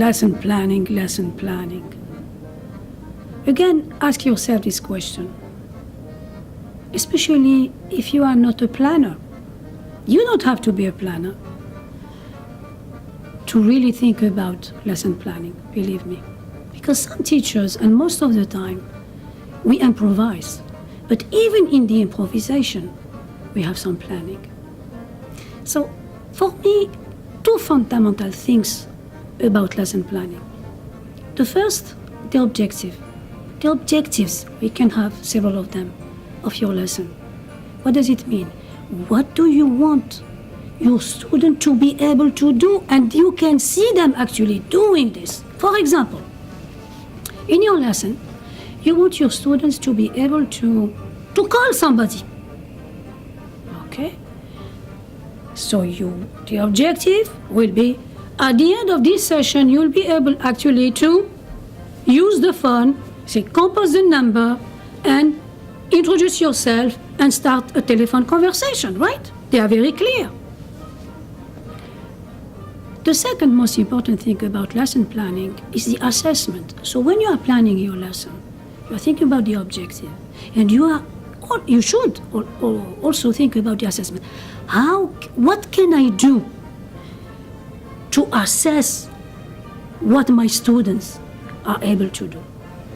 lesson planning, lesson planning. Again, ask yourself this question, especially if you are not a planner. You don't have to be a planner to really think about lesson planning, believe me. Because some teachers, and most of the time, we improvise. But even in the improvisation, we have some planning. So, for me, two fundamental things about lesson planning. The first, the objective. The objectives, we can have several of them, of your lesson. What does it mean? What do you want your student to be able to do? And you can see them actually doing this. For example, in your lesson, you want your students to be able to call somebody. Okay? So the objective will be, at the end of this session, you'll be able actually to use the phone, say, compose the number, and introduce yourself and start a telephone conversation, right? They are very clear. The second most important thing about lesson planning is the assessment. So when you are planning your lesson, you are thinking about the objective, and you should also think about the assessment. What can I do to assess what my students are able to do?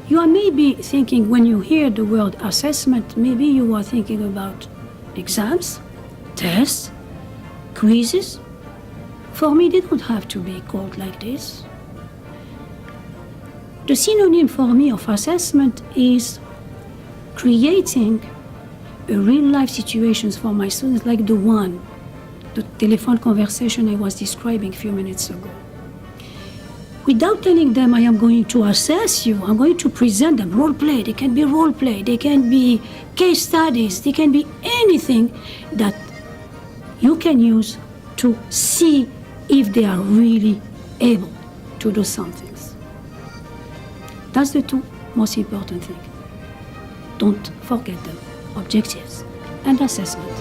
You are maybe thinking, when you hear the word assessment, maybe you are thinking about exams, tests, quizzes. For me, they don't have to be called like this. The synonym for me of assessment is creating a real-life situations for my students, like the telephone conversation I was describing a few minutes ago. Without telling them I am going to assess you, I'm going to present them role play. They can be role play, they can be case studies, they can be anything that you can use to see if they are really able to do some things. That's the two most important things. Don't forget them, objectives and assessment.